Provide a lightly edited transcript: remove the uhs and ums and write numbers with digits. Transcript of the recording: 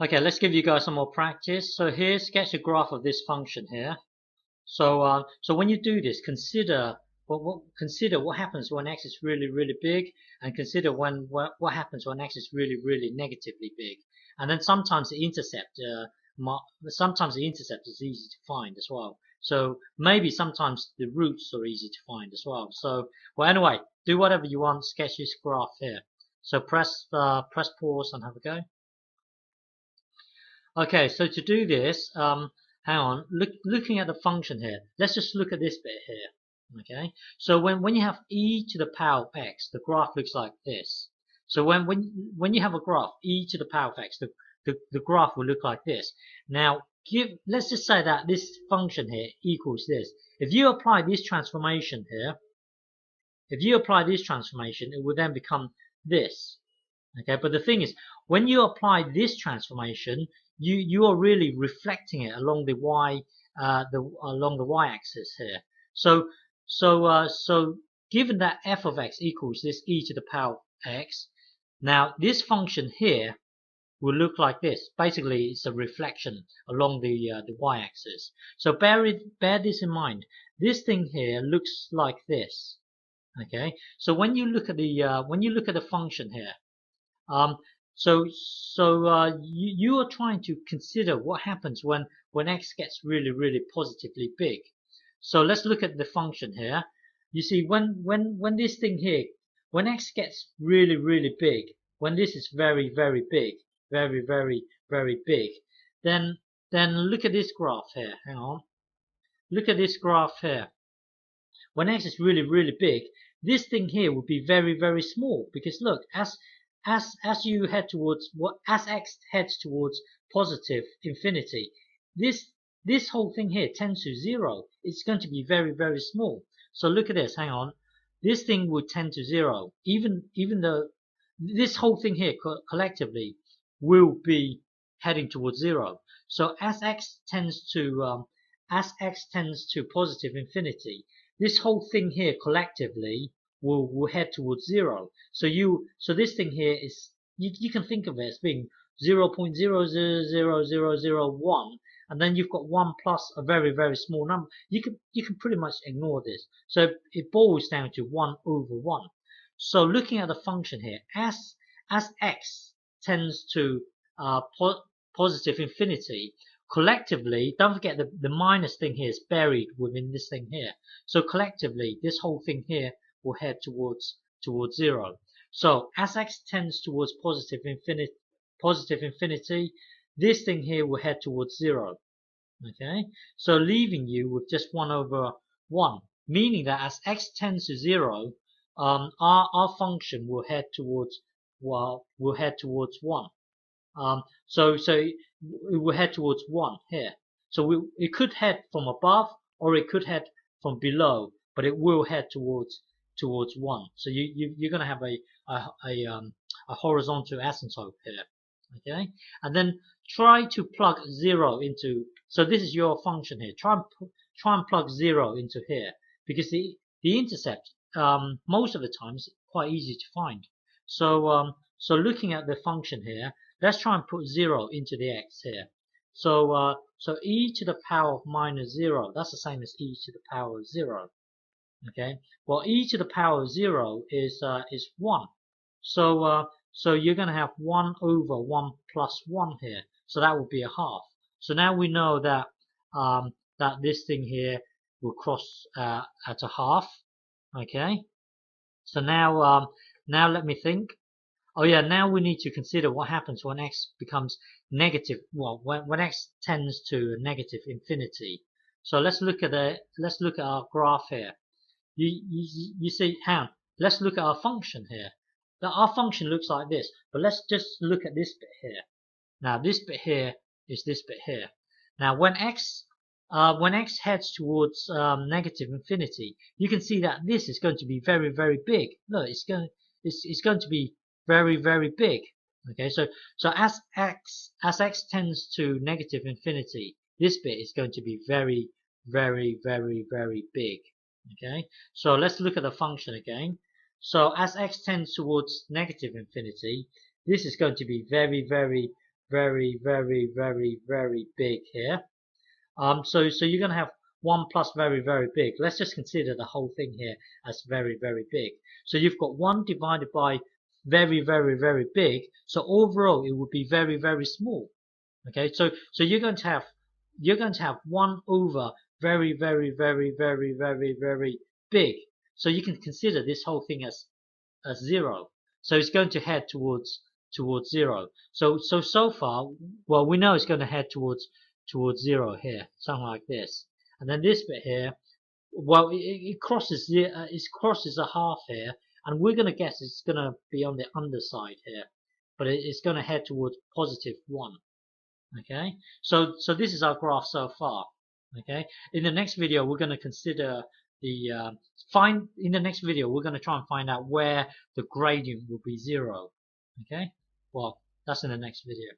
Okay, let's give you guys some more practice. So here, sketch a graph of this function here. So when you do this, consider what happens when x is really big, and consider what happens when x is really negatively big. And then sometimes the intercept is easy to find as well. So maybe sometimes the roots are easy to find as well. So well, anyway, do whatever you want. Sketch this graph here. So press pause and have a go. Okay, so to do this, hang on, looking at the function here, let's just look at this bit here. Okay, so when you have e to the power of x, the graph looks like this. So when you have a graph e to the power of x, the graph will look like this. Now let's just say that this function here equals this. If you apply this transformation here, it will then become this. Okay, but the thing is, when you apply this transformation, you are really reflecting it along the y-axis here. So given that f of x equals this e to the power of x, now this function here will look like this. Basically, it's a reflection along the y-axis. So bear this in mind. This thing here looks like this. Okay, so when you look at the function here. You are trying to consider what happens when x gets really positively big. So let's look at the function here. You see, when this thing here, when x gets really big, when this is very big, very big, then look at this graph here. Hang on, look at this graph here. When x is really big, this thing here will be very small, because look, as you head towards as x heads towards positive infinity, this whole thing here tends to 0. It's going to be very small. So look at this. Hang on, this thing would tend to 0, even though this whole thing here collectively will be heading towards 0. So as x tends to positive infinity, this whole thing here collectively will head towards 0. So this thing here is, you can think of it as being 0.000001, and then you've got 1 plus a very small number. You can pretty much ignore this. So it boils down to 1 over 1. So looking at the function here, as x tends to positive infinity, collectively, don't forget the minus thing here is buried within this thing here. So collectively, this whole thing here will head towards 0. So as x tends towards positive infinity, this thing here will head towards 0. Okay, so leaving you with just 1 over 1, meaning that as x tends to 0, our function will head towards 1. So it will head towards 1 here. So it could head from above, or it could head from below, but it will head towards 1. So you're going to have a horizontal asymptote here. Okay, and then try to plug 0 into. So this is your function here. Try and plug 0 into here, because the intercept most of the times quite easy to find. So looking at the function here, let's try and put 0 into the x here. So e to the power of minus 0, that's the same as e to the power of 0. Okay, well, e to the power of 0 is 1. So you're going to have 1 over 1 plus 1 here. So that would be a half. So now we know that that this thing here will cross at a half. Okay, so now let me think. Oh yeah, now we need to consider what happens when x becomes negative. Well, when x tends to negative infinity. So let's look at our graph here. You see, let's look at our function here. Now our function looks like this, but let's just look at this bit here. Now this bit here is this bit here. Now when x heads towards negative infinity, you can see that this is going to be very big. Look, it's going to be very big. Okay, so as x tends to negative infinity, this bit is going to be very big. Okay, so let's look at the function again. So as x tends towards negative infinity, this is going to be very very, very, very, very big here. So you're going to have 1 plus very, very big. Let's just consider the whole thing here as very, very big. So you've got 1 divided by very, very, very big. So overall, it would be very, very small. Okay, so you're going to have 1 over very, very, very, very, very, very big. So you can consider this whole thing as 0. So it's going to head towards 0. So far, well, we know it's going to head towards 0 here, something like this. And then this bit here, well, it crosses a half here, and we're going to guess it's going to be on the underside here, but it's going to head towards positive 1. Okay, so this is our graph so far. Okay, in the next video we're going to consider the in the next video we're going to try and find out where the gradient will be 0. Okay, well, that's in the next video.